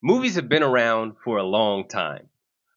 Movies have been around for a long time.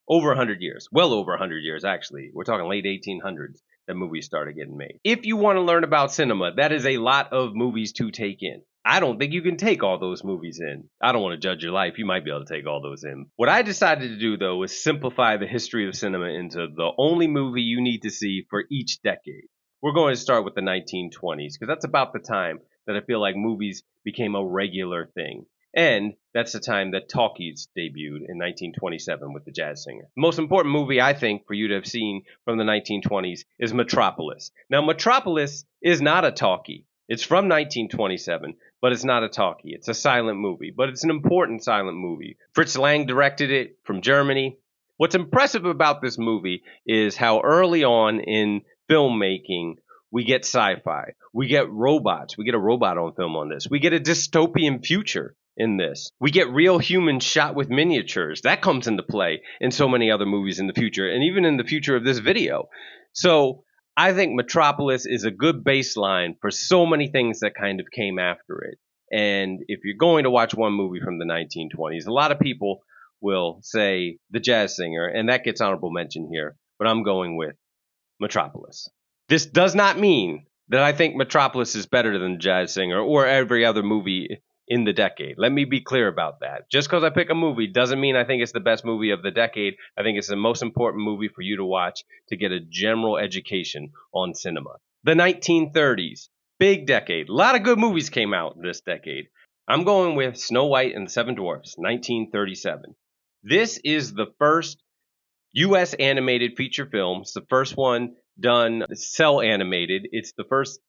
Over 100 years. Well over 100 years, actually. We're talking late 1800s that movies started getting made. If you want to learn about cinema, that is a lot of movies to take in. I don't think you can take all those movies in. I don't want to judge your life. You might be able to take all those in. What I decided to do, though, was simplify the history of cinema into the only movie you need to see for each decade. We're going to start with the 1920s because that's about the time that I feel like movies became a regular thing. And that's the time that talkies debuted in 1927 with the jazz singer. The most important movie, I think, for you to have seen from the 1920s is Metropolis. Now, Metropolis is not a talkie. It's from 1927, but it's not a talkie. It's a silent movie, but it's an important silent movie. Fritz Lang directed it from Germany. What's impressive about this movie is how early on in filmmaking we get sci-fi. We get robots. We get a robot on film on this. We get a dystopian future in this. We get real humans shot with miniatures. That comes into play in so many other movies in the future, and even in the future of this video. So I think Metropolis is a good baseline for so many things that kind of came after it. And if you're going to watch one movie from the 1920s, a lot of people will say The Jazz Singer, and that gets honorable mention here, but I'm going with Metropolis. This does not mean that I think Metropolis is better than Jazz Singer or every other movie in the decade. Let me be clear about that. Just because I pick a movie doesn't mean I think it's the best movie of the decade. I think it's the most important movie for you to watch to get a general education on cinema. The 1930s, big decade. A lot of good movies came out this decade. I'm going with Snow White and the Seven Dwarfs, 1937. This is the first U.S. animated feature film. It's the first one done cell animated. It's the first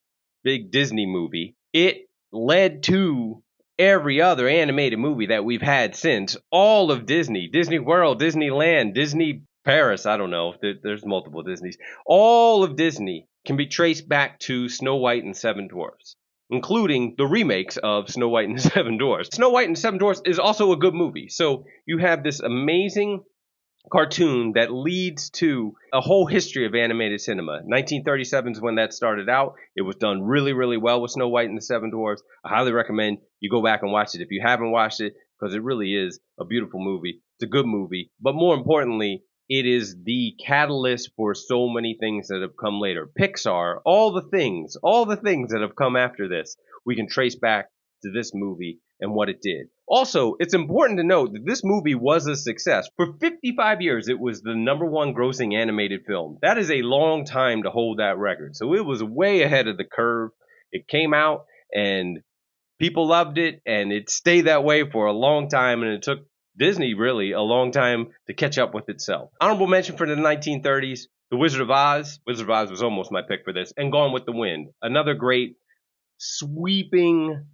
big Disney movie. It led to every other animated movie that we've had since. All of Disney, Disney World, Disneyland, Disney Paris, I don't know. There's multiple Disneys. All of Disney can be traced back to Snow White and Seven Dwarfs, including the remakes of Snow White and the Seven Dwarfs. Snow White and Seven Dwarfs is also a good movie. So you have this amazing cartoon that leads to a whole history of animated cinema. 1937 is when that started out. It was done really, really well with Snow White and the Seven Dwarfs. I highly recommend you go back and watch it if you haven't watched it, because it really is a beautiful movie. It's a good movie. But more importantly, it is the catalyst for so many things that have come later. Pixar, all the things that have come after this, we can trace back to this movie and what it did. Also, it's important to note that this movie was a success. For 55 years, it was the #1 grossing animated film. That is a long time to hold that record. So it was way ahead of the curve. It came out and people loved it, and it stayed that way for a long time, and it took Disney really a long time to catch up with itself. Honorable mention for the 1930s, The Wizard of Oz. Wizard of Oz was almost my pick for this. And Gone with the Wind. Another great sweeping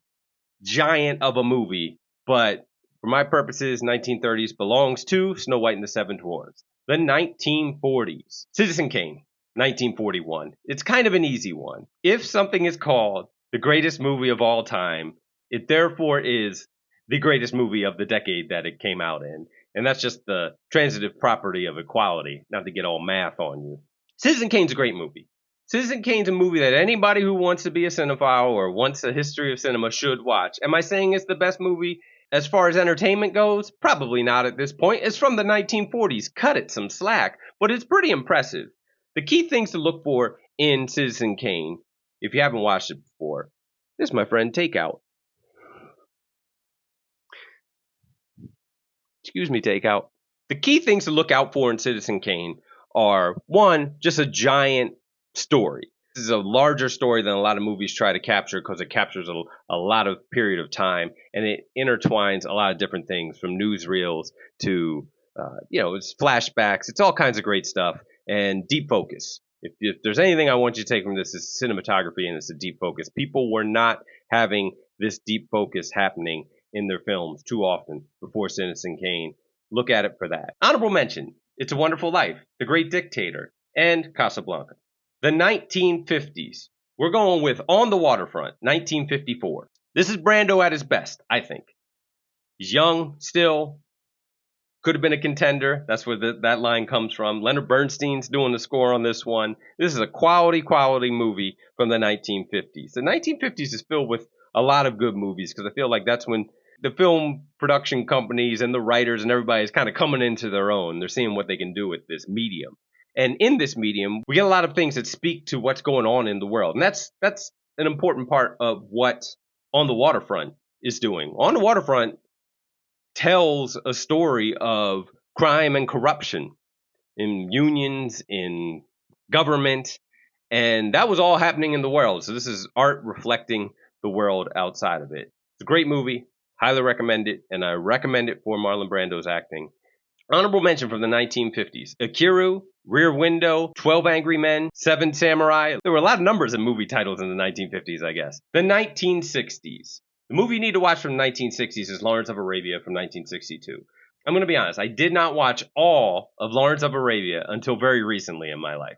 giant of a movie, but for my purposes, 1930s belongs to Snow White and the Seven Dwarfs. The 1940s, Citizen Kane, 1941. It's kind of an easy one. If something is called the greatest movie of all time, it therefore is the greatest movie of the decade that it came out in. And that's just the transitive property of equality, not to get all math on you. Citizen Kane's a great movie. Citizen Kane's a movie that anybody who wants to be a cinephile or wants a history of cinema should watch. Am I saying it's the best movie as far as entertainment goes? Probably not at this point. It's from the 1940s. Cut it some slack, but it's pretty impressive. The key things to look for in Citizen Kane, if you haven't watched it before, this is my friend Takeout. Excuse me, Takeout. The key things to look out for in Citizen Kane are, one, just a giant story. This is a larger story than a lot of movies try to capture because it captures a lot of period of time, and it intertwines a lot of different things from newsreels to it's flashbacks. It's all kinds of great stuff, and deep focus. If there's anything I want you to take from this, is cinematography, and it's a deep focus. People were not having this deep focus happening in their films too often before Citizen Kane. Look at it for that. Honorable mention, It's a Wonderful Life, The Great Dictator, and Casablanca. The 1950s. We're going with On the Waterfront, 1954. This is Brando at his best, I think. He's young still. Could have been a contender. That's where that line comes from. Leonard Bernstein's doing the score on this one. This is a quality movie from the 1950s. The 1950s is filled with a lot of good movies because I feel like that's when the film production companies and the writers and everybody is kind of coming into their own. They're seeing what they can do with this medium. And in this medium, we get a lot of things that speak to what's going on in the world. And that's an important part of what On the Waterfront is doing. On the Waterfront tells a story of crime and corruption in unions, in government, and that was all happening in the world. So this is art reflecting the world outside of it. It's a great movie. Highly recommend it, and I recommend it for Marlon Brando's acting. Honorable mention from the 1950s. Akiru, Rear Window, 12 Angry Men, Seven Samurai. There were a lot of numbers in movie titles in the 1950s, I guess. The 1960s. The movie you need to watch from the 1960s is Lawrence of Arabia from 1962. I'm going to be honest. I did not watch all of Lawrence of Arabia until very recently in my life.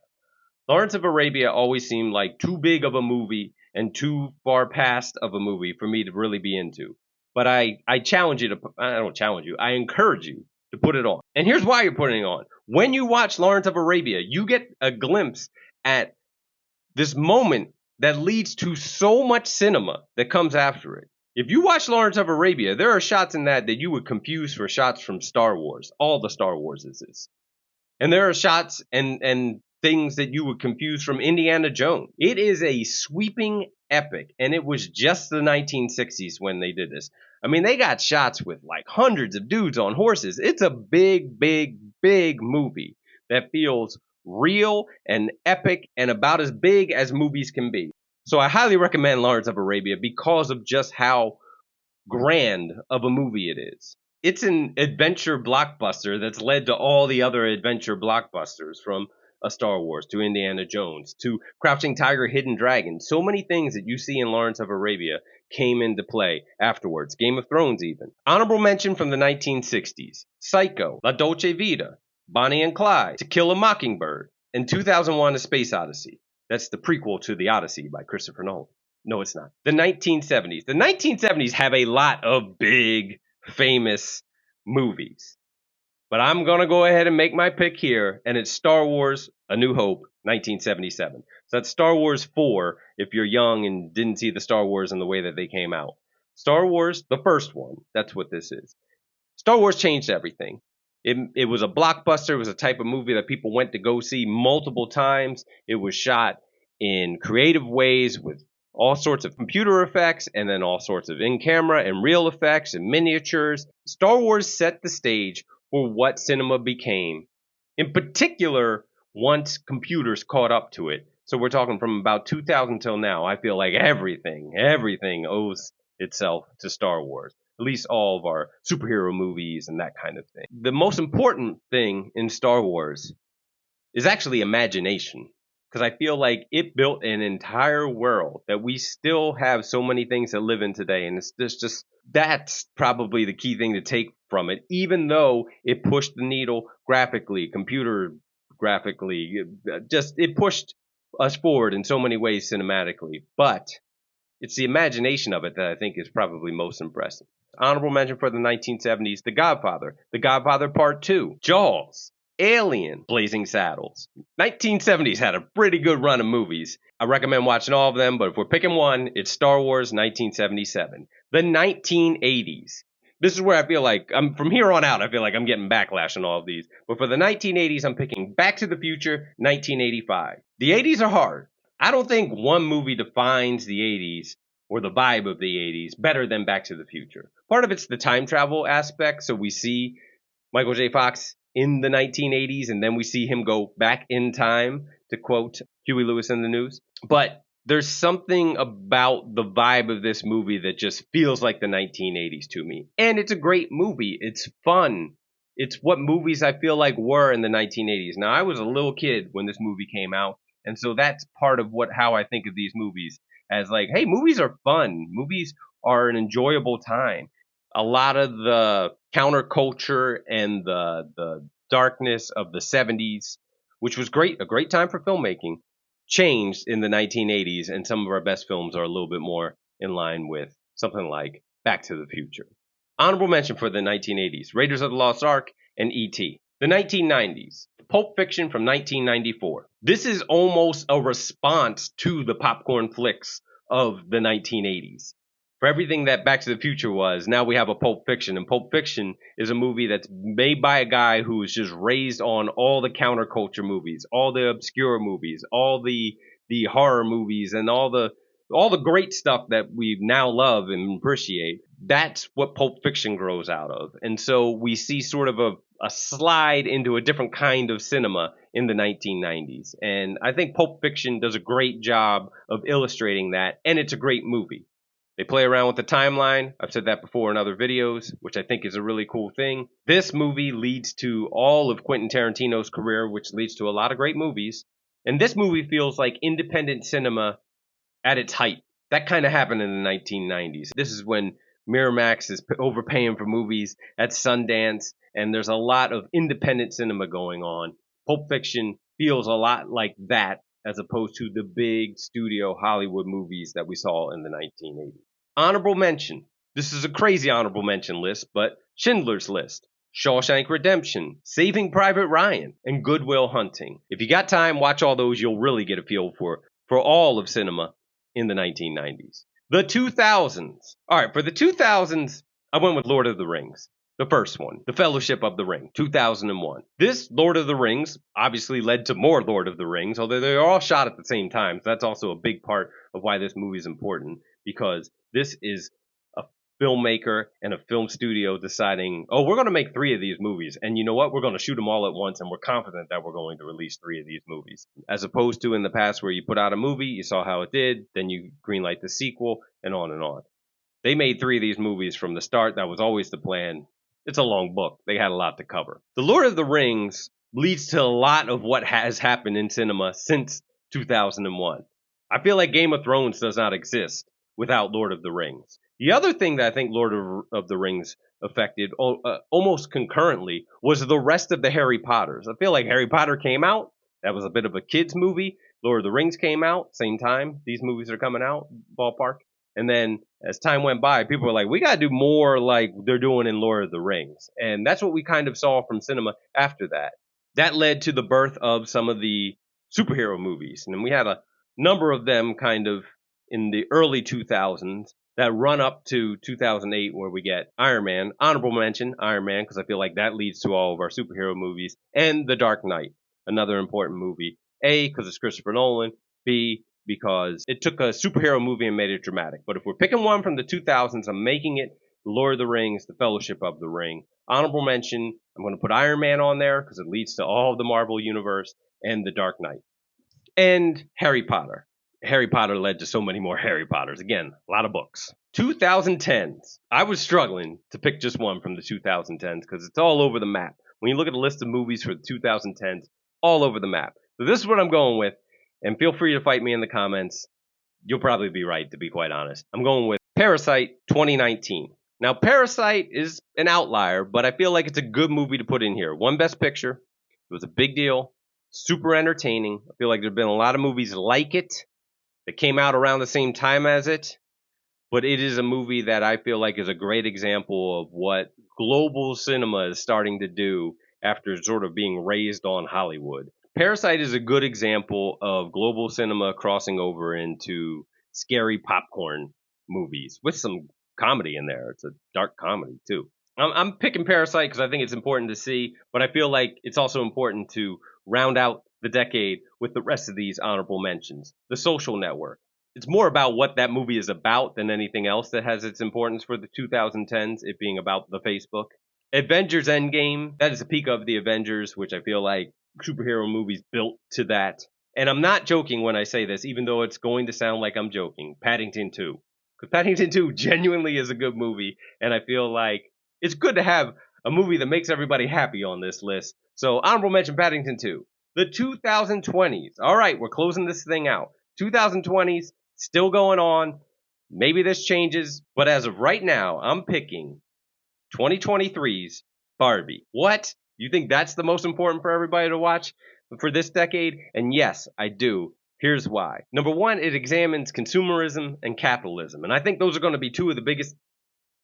Lawrence of Arabia always seemed like too big of a movie and too far past of a movie for me to really be into. But I challenge you to, I don't challenge you, I encourage you to put it on. And here's why you're putting it on. When you watch Lawrence of Arabia, you get a glimpse at this moment that leads to so much cinema that comes after it. If you watch Lawrence of Arabia, there are shots in that you would confuse for shots from Star Wars. All the Star Wars is. And there are shots and things that you would confuse from Indiana Jones. It is a sweeping epic, and it was just the 1960s when they did this. I mean, they got shots with like hundreds of dudes on horses. It's a big, big, big movie that feels real and epic and about as big as movies can be. So I highly recommend Lawrence of Arabia because of just how grand of a movie it is. It's an adventure blockbuster that's led to all the other adventure blockbusters, from a Star Wars to Indiana Jones to Crouching Tiger, Hidden Dragon. So many things that you see in Lawrence of Arabia came into play afterwards. Game of Thrones even. Honorable mention from the 1960s. Psycho, La Dolce Vita, Bonnie and Clyde, To Kill a Mockingbird, and 2001 A Space Odyssey. That's the prequel to The Odyssey by Christopher Nolan. No, it's not. The 1970s. The 1970s have a lot of big, famous movies. But I'm going to go ahead and make my pick here, and it's Star Wars A New Hope, 1977. So that's Star Wars 4 if you're young and didn't see the Star Wars in the way that they came out. Star Wars, the first one, that's what this is. Star Wars changed everything. It was a blockbuster. It was a type of movie that people went to go see multiple times. It was shot in creative ways with all sorts of computer effects and then all sorts of in-camera and real effects and miniatures. Star Wars set the stage for what cinema became, in particular, once computers caught up to it. So we're talking from about 2000 till now. I feel like everything owes itself to Star Wars. At least all of our superhero movies and that kind of thing. The most important thing in Star Wars is actually imagination. Because I feel like it built an entire world that we still have so many things that live in today. And that's probably the key thing to take from it, even though it pushed the needle graphically, computer graphically, it pushed us forward in so many ways cinematically. But it's the imagination of it that I think is probably most impressive. Honorable mention for the 1970s, The Godfather Part 2, Jaws, Alien, Blazing Saddles. 1970s had a pretty good run of movies. I recommend watching all of them, but if we're picking one, it's Star Wars 1977. The 1980s. This is where I feel like, from here on out, I feel like I'm getting backlash on all of these. But for the 1980s, I'm picking Back to the Future, 1985. The 80s are hard. I don't think one movie defines the 80s or the vibe of the 80s better than Back to the Future. Part of it's the time travel aspect, so we see Michael J. Fox in the 1980s, and then we see him go back in time, to quote Huey Lewis in the News. But there's something about the vibe of this movie that just feels like the 1980s to me. And it's a great movie. It's fun. It's what movies I feel like were in the 1980s. Now, I was a little kid when this movie came out, and so that's part of how I think of these movies as like, hey, movies are fun. Movies are an enjoyable time. A lot of the counterculture and the darkness of the 70s, which was a great time for filmmaking, changed in the 1980s, and some of our best films are a little bit more in line with something like Back to the Future. Honorable mention for the 1980s, Raiders of the Lost Ark and E.T. The 1990s, Pulp Fiction from 1994. This is almost a response to the popcorn flicks of the 1980s. For everything that Back to the Future was, now we have a Pulp Fiction. And Pulp Fiction is a movie that's made by a guy who was just raised on all the counterculture movies, all the obscure movies, all the horror movies, and all the great stuff that we now love and appreciate. That's what Pulp Fiction grows out of. And so we see sort of a slide into a different kind of cinema in the 1990s. And I think Pulp Fiction does a great job of illustrating that, and it's a great movie. They play around with the timeline. I've said that before in other videos, which I think is a really cool thing. This movie leads to all of Quentin Tarantino's career, which leads to a lot of great movies. And this movie feels like independent cinema at its height. That kind of happened in the 1990s. This is when Miramax is overpaying for movies at Sundance, and there's a lot of independent cinema going on. Pulp Fiction feels a lot like that, as opposed to the big studio Hollywood movies that we saw in the 1980s. Honorable mention. This is a crazy honorable mention list, but Schindler's List, Shawshank Redemption, Saving Private Ryan, and Good Will Hunting. If you got time, watch all those. You'll really get a feel for all of cinema in the 1990s. The 2000s. All right, for the 2000s, I went with Lord of the Rings. The first one, The Fellowship of the Ring, 2001. This Lord of the Rings obviously led to more Lord of the Rings, although they're all shot at the same time. So that's also a big part of why this movie is important, because this is a filmmaker and a film studio deciding, oh, we're going to make 3 of these movies. And you know what? We're going to shoot them all at once, and we're confident that we're going to release 3 of these movies. As opposed to in the past where you put out a movie, you saw how it did, then you greenlight the sequel, and on and on. They made 3 of these movies from the start. That was always the plan. It's a long book. They had a lot to cover. The Lord of the Rings leads to a lot of what has happened in cinema since 2001. I feel like Game of Thrones does not exist without Lord of the Rings. The other thing that I think Lord of the Rings affected almost concurrently was the rest of the Harry Potters. I feel like Harry Potter came out. That was a bit of a kid's movie. Lord of the Rings came out, same time. These movies are coming out, ballpark. And then as time went by, people were like, we got to do more like they're doing in Lord of the Rings. And that's what we kind of saw from cinema after that. That led to the birth of some of the superhero movies. And we had a number of them kind of in the early 2000s that run up to 2008, where we get Iron Man, honorable mention, Iron Man, because I feel like that leads to all of our superhero movies, and The Dark Knight, another important movie. A, because it's Christopher Nolan. B, because it took a superhero movie and made it dramatic. But if we're picking one from the 2000s, I'm making it Lord of the Rings, The Fellowship of the Ring. Honorable mention, I'm going to put Iron Man on there because it leads to all of the Marvel Universe, and The Dark Knight. And Harry Potter. Harry Potter led to so many more Harry Potters. Again, a lot of books. 2010s. I was struggling to pick just one from the 2010s because it's all over the map. When you look at the list of movies for the 2010s, all over the map. So this is what I'm going with. And feel free to fight me in the comments. You'll probably be right, to be quite honest. I'm going with Parasite 2019. Now, Parasite is an outlier, but I feel like it's a good movie to put in here. Won Best Picture. It was a big deal. Super entertaining. I feel like there have been a lot of movies like it that came out around the same time as it. But it is a movie that I feel like is a great example of what global cinema is starting to do after sort of being raised on Hollywood. Parasite is a good example of global cinema crossing over into scary popcorn movies with some comedy in there. It's a dark comedy, too. I'm picking Parasite because I think it's important to see, but I feel like it's also important to round out the decade with the rest of these honorable mentions. The Social Network. It's more about what that movie is about than anything else that has its importance for the 2010s, it being about the Facebook. Avengers Endgame, that is a peak of the Avengers, which I feel like superhero movies built to that. And I'm not joking when I say this, even though it's going to sound like I'm joking. Paddington 2. Because Paddington 2 genuinely is a good movie, and I feel like it's good to have a movie that makes everybody happy on this list. So honorable mention Paddington 2. The 2020s. All right, we're closing this thing out. 2020s, still going on. Maybe this changes, but as of right now, I'm picking 2023's Barbie. What? You think that's the most important for everybody to watch for this decade? And yes, I do. Here's why. Number one, it examines consumerism and capitalism. And I think those are going to be 2 of the biggest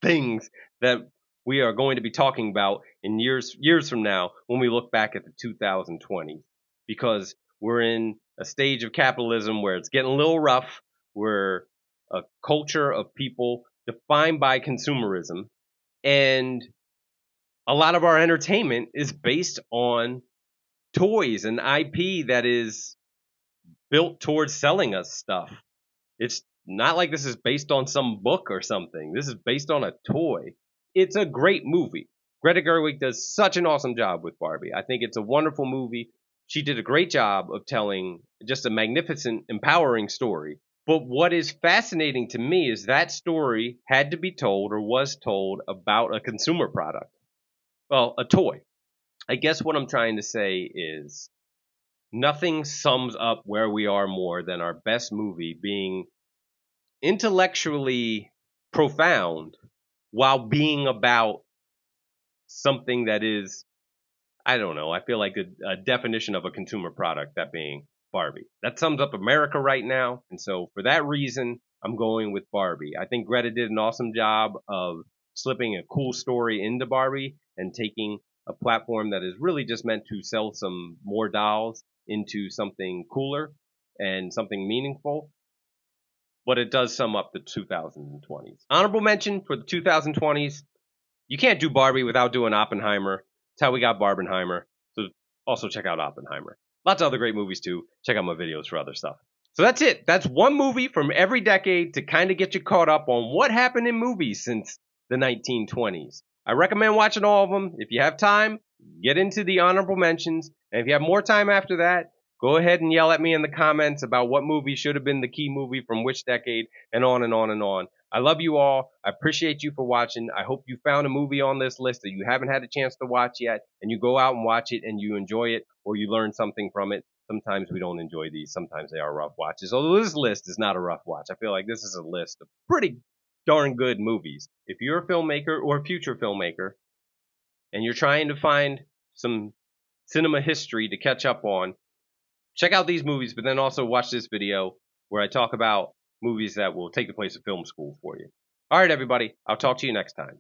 things that we are going to be talking about in years from now when we look back at the 2020s. Because we're in a stage of capitalism where it's getting a little rough. We're a culture of people defined by consumerism, and a lot of our entertainment is based on toys and IP that is built towards selling us stuff. It's not like this is based on some book or something. This is based on a toy. It's a great movie. Greta Gerwig does such an awesome job with Barbie. I think it's a wonderful movie. She did a great job of telling just a magnificent, empowering story. But what is fascinating to me is that story had to be told or was told about a consumer product. Well, a toy. I guess what I'm trying to say is nothing sums up where we are more than our best movie being intellectually profound while being about something that is, I don't know, I feel like a definition of a consumer product, that being Barbie. That sums up America right now. And so for that reason, I'm going with Barbie. I think Greta did an awesome job of slipping a cool story into Barbie and taking a platform that is really just meant to sell some more dolls into something cooler and something meaningful. But it does sum up the 2020s. Honorable mention for the 2020s. You can't do Barbie without doing Oppenheimer. That's how we got Barbenheimer. So also check out Oppenheimer. Lots of other great movies too. Check out my videos for other stuff. So that's it. That's one movie from every decade to kind of get you caught up on what happened in movies since the 1920s. I recommend watching all of them. If you have time, get into the honorable mentions. And if you have more time after that, go ahead and yell at me in the comments about what movie should have been the key movie from which decade, and on and on and on. I love you all. I appreciate you for watching. I hope you found a movie on this list that you haven't had a chance to watch yet, and you go out and watch it and you enjoy it or you learn something from it. Sometimes we don't enjoy these. Sometimes they are rough watches. Although this list is not a rough watch. I feel like this is a list of pretty darn good movies. If you're a filmmaker or a future filmmaker and you're trying to find some cinema history to catch up on, check out these movies, but then also watch this video where I talk about movies that will take the place of film school for you. All right, everybody. I'll talk to you next time.